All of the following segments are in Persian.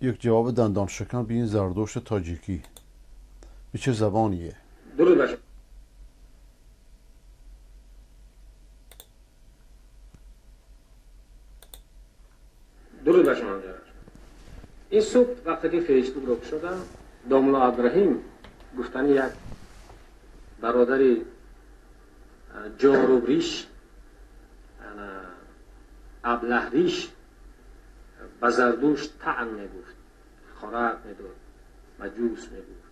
یک جواب دندان شکن به این زردشت تاجیکی. به چه زبانیه؟ درود بر شما. درود بر شما. این صبح وقتی که فیسبوک رو شدم، داملا ابراهیم گفتن یک برادر جاروبریش ابلهریش به زردوشت طعن میگفت، خوراک میداد، مجوس میگفت.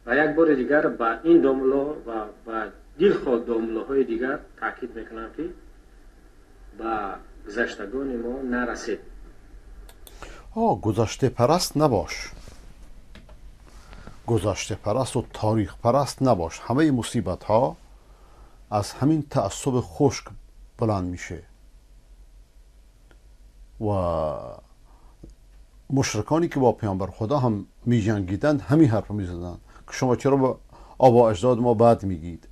و یک بار دیگر با این داملا و با دلخواه داملاهای دیگر تاکید میکنم که با گذشتگان ما نرسید. گذشته پرست نباش، گذشته پرست و تاریخ پرست نباش. همه مصیبت ها از همین تعصب خشک بلند میشه و مشرکانی که با پیامبر خدا هم می جنگیدن همین حرف می زدن که شما چرا با آبا اجداد ما بد میگید.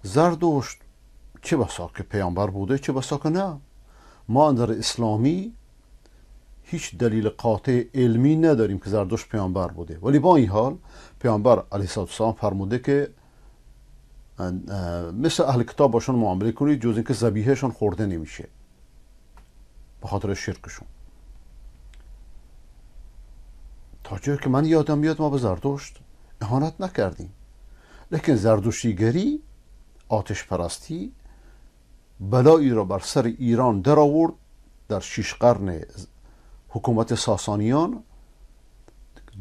زردشت چه بسا که پیامبر بوده، چه بسا که نه. ما در اسلامی هیچ دلیل قاطع علمی نداریم که زردشت پیامبر بوده، ولی با این حال پیامبر علیه السلام فرموده که مثل اهل کتاب باشون معامله کنید، جز اینکه ذبیحهشون خورده نمیشه به خاطر شرکشون. تا جایی که من یادم میاد ما به زردشت اهانت نکردیم، لیکن زردشتیگری، آتش پرستی بلایی را بر سر ایران در آورد در 6 قرن حکومت ساسانیان،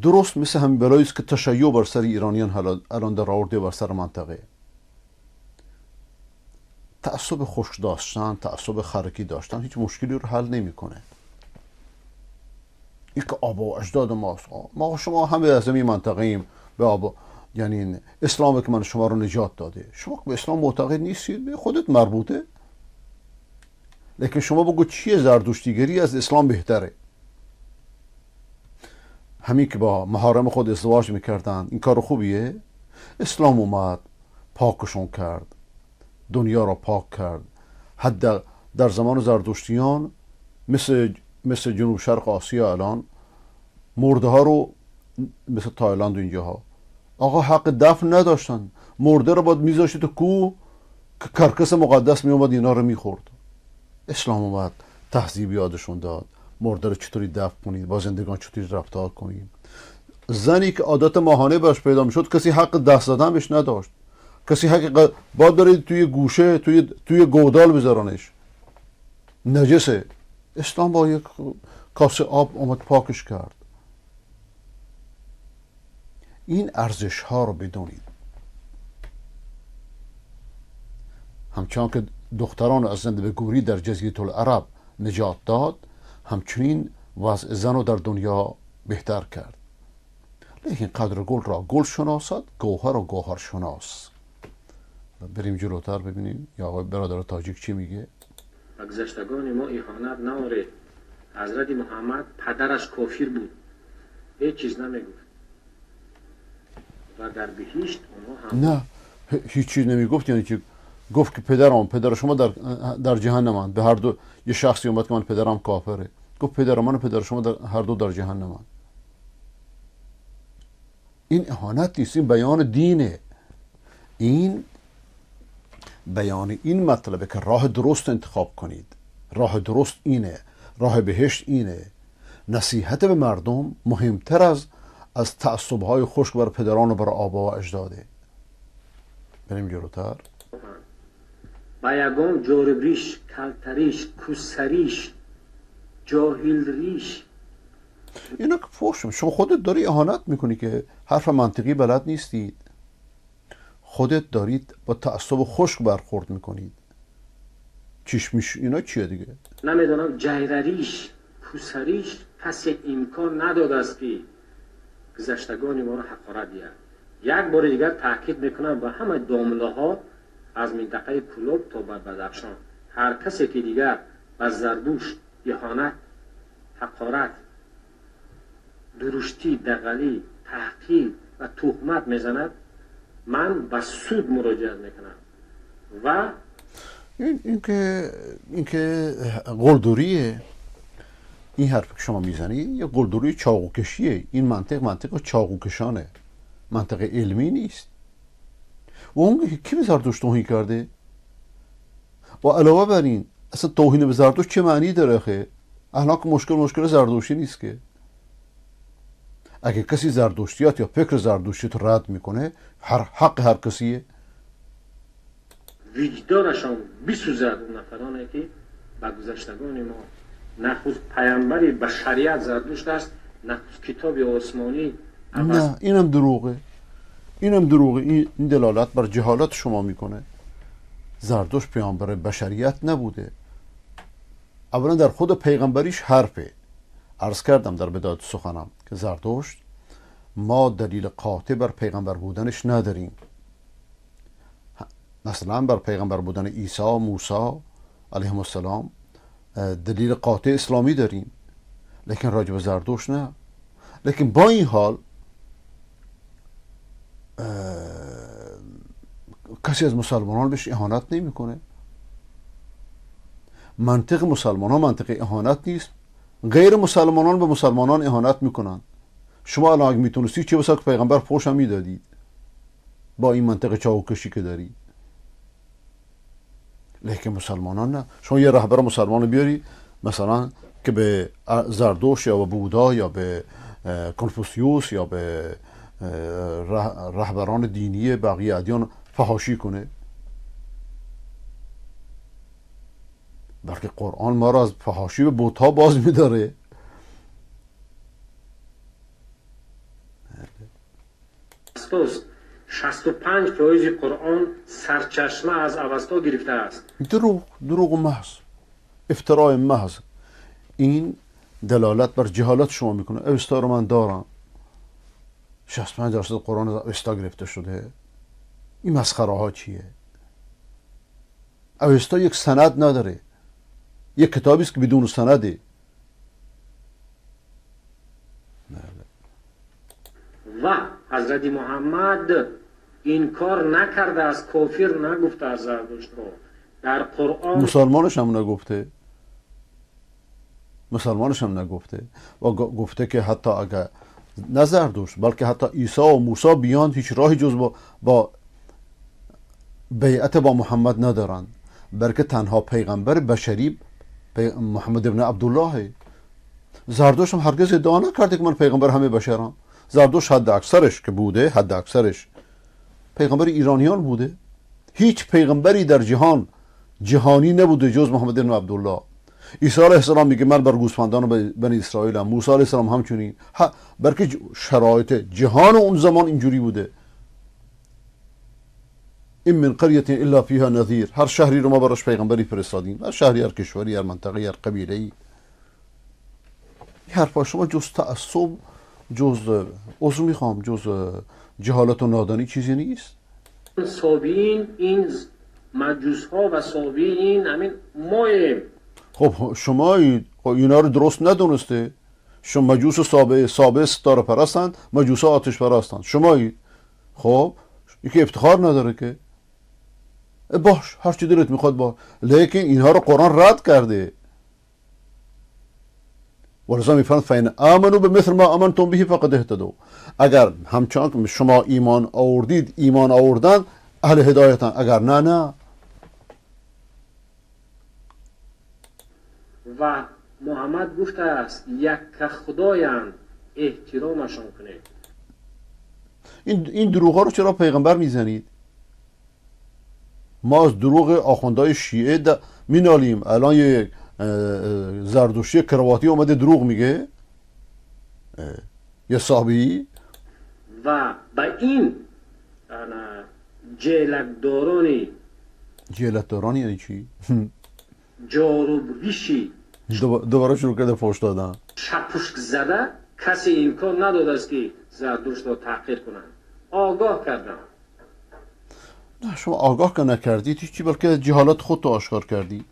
درست مثل همین بلایی است که تشیع بر سر ایرانیان الان در آورده بر سر منطقه. تعصب خشک داشتن، تعصب خرکی داشتن هیچ مشکلی رو حل نمیکنه. این که آبا و اجداد ماست، ما شما همه از این منطقه ایم، به آبا یعنی اسلام که من شما رو نجات داده. شما که به اسلام معتقد نیستید، به خودت مربوطه. لیکن شما بگو چیه زردشتیگری از اسلام بهتره؟ همین که با محارم خود ازدواج میکردن این کار خوبیه؟ اسلام اومد پاکشون کرد، دنیا را پاک کرد. حتی در زمان زردشتیان مثل جنوب شرق آسیا الان مرده ها رو مثل تایلند و اینجاها آقا حق دفن نداشتن، مرده رو باید میذاشت تو کوه که کرکس مقدس میومد اینا رو میخورد. اسلام اومد تهذیب یادشون داد، مرده رو چطوری دفن کنید، با زندگان چطوری رفتار کنید. زنی که عادت ماهانه باش پیدا میشد کسی حق دست زدن بهش نداشت، کسی حق باید دارید توی گوشه توی گودال بذارانش، نجسه. اسلام با یک کاسه آب اومد پاکش کرد. این ارزش ها رو بدونید. همچنان که دختران از زنده گوری در جزیره العرب نجات داد، همچنین وضع زن رو در دنیا بهتر کرد. لیکن قدر گل را گل شناسد، گوهر و گوهر شناس. بریم جلوتر ببینیم یا آقای برادر تاجیک چی میگه. گذشتگان ما اهانت نواره. حضرت محمد پدرش کافر بود، هیچ چیز نمیگفت و در بهشت اونها هم نه هیچ چیز نمیگفت، یعنی که گفت که پدر شما در جهنمند. به هر دو یه شخصی اومد که من پدرم کافره، گفت پدر من و پدر شما هر دو در جهنمند. این اهانت نیست، این بیان دینه. این بیان این مطلبه که راه درست انتخاب کنید. راه درست اینه، راه بهشت اینه. نصیحت به مردم مهمتر از تعصب‌های خشک بر پدران و بر آبا و اجداده. بریم جلوتر. با یگان جاربریش، کلتریش، کوسریش، جاهیلریش. اینا که فوش شما خودت داری اهانت میکنی که حرف منطقی بلد نیستید. خودت دارید با تعصب خشک برخورد میکنید. چشمیش اینا چیه دیگه؟ نمیدونم جایرریش، کوسریش کس امکان نداده است که گذشتگان ما را حقارت دهد. یک بار دیگر تاکید میکنم با همه دامله ها از منطقه کلوب تا به بدخشان، هر کسی که دیگر به زردوشت اهانت، حقارت، درشتی، دغلی، تحقیر و تهمت میزند، من به سود مراجعه میکنم. و این که قلدریه. این حرف که شما میزنی یه قلدروی چاقوکشیه. این منطق چاقوکشانه، منطق علمی نیست. و اون کی به زرتشت توهین کرده؟ و علاوه بر این اصلا توهین به زرتشت چه معنی داره؟ خیلی الان که مشکل زرتشتی نیست که. اگه کسی زرتشتیات یا فکر زرتشتی رو رد میکنه، حق هر کسیه. وجدانشان بسوزد اون نفرانه که به گذشتگان ما نخست پیامبری به شریعت زرتشت است، نخست کتاب آسمانی. نه اینم دروغه. این دلالت بر جهالت شما میکنه. زرتشت پیامبر بشریت نبوده. اولا در خود پیغمبریش حرفه. عرض کردم در بدایت سخنم که زرتشت ما دلیل قاطع بر پیغمبر بودنش نداریم. مثلا بر پیغمبر بودن عیسی، موسی علیهم السلام دلیل قاطع اسلامی داریم، لیکن راجع به زرتشت نه. لیکن با این حال کسی از مسلمانان بهش اهانت نمیکنه. منطق مسلمان ها منطق اهانت نیست. غیر مسلمانان به مسلمانان اهانت میکنن. شما الان اگه میتونستی چه بسا که پیغمبر فوش هم میدادید با این منطق چاوکشی که داری. لیکن مسلمانان نه. شما یه رهبر مسلمان بیاری مثلا که به زرتشت یا به بودا یا به کنفوسیوس یا به رهبران دینی بقیه ادیان فحاشی کنه، بلکه قرآن ما را از فحاشی به بت‌ها باز می‌داره. 65% قرآن سرچشمه از اوستا گرفته است. دروغ محض، افتراء محض. این دلالت بر جهالت شما میکنه. اوستا رو من دارم، 65% قرآن از اوستا گرفته شده. این مسخره ها چیه؟ اوستا یک سند نداره، یک کتابی است که بدون سنده. و حضرت محمد این کار نکرده است، کافر نگفته از زرتشت رو در قرآن. مسلمانش هم نگفته و گفته که حتی اگر نه زرتشت بلکه حتی عیسی و موسی بیان هیچ راهی جز با بیعت با محمد ندارن، بلکه تنها پیغمبر بشری محمد ابن عبدالله. زرتشت هم هرگز ادعا نکرده که من پیغمبر همه بشرم. زرتشت حد اکثرش که بوده، حد اکثرش پیغمبر ایرانیان بوده. هیچ پیغمبری در جهانی نبوده جز محمد ابن عبدالله. عیسی علیه السلام میگه من بر گوسفندان بنی اسرائیلم. موسی علیه السلام همچنین. بلکه شرایط جهان اون زمان اینجوری بوده. این من قریة الا فیها نذیر. هر شهری رو ما براش پیغمبری فرستادیم، هر شهری، هر کشوری، هر منطقه، هر قبیله‌ای. این حرفا شما جز تعصب، جز جهالت و نادانی چیزی نیست. صابین این مجوس ها و صابین این همین مایم. خب شما اینا رو درست ندونسته. شما مجوس و صابه ستاره پرستند، مجوس ها آتش پرستند. شما خب یکی افتخار نداره که باش هر چی دلت میخواد با، لیکن اینها رو قرآن رد کرده. ولذا میفرماید فین آمنوا بمثل ما آمنتم به فقد اهتدوا. اگر همچنان شما ایمان آوردید، ایمان آوردن اهل هدایتن، اگر نه. و محمد گفته است یک خدایند، احترامشان کنید. این دروغ ها رو چرا پیغمبر میزنید؟ ما از دروغ آخوندهای شیعه مینالیم. الان یه زردشتی کرواتی اومده دروغ میگه، یه صحابی. و به این جهلتداران یعنی چی؟ جاروبیشی دوباره شروع کرده فحش دادن. چپوشک زده کسی امکان نداده است که زردشت را تحقیر کنند. آگاه کردن. نه شما آگاه که نکردید هیچی، بلکه جهالت خود رو آشکار کردید.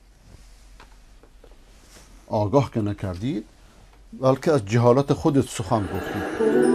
آگاه که نکردید بلکه از جهالت خودت سخن گفتید.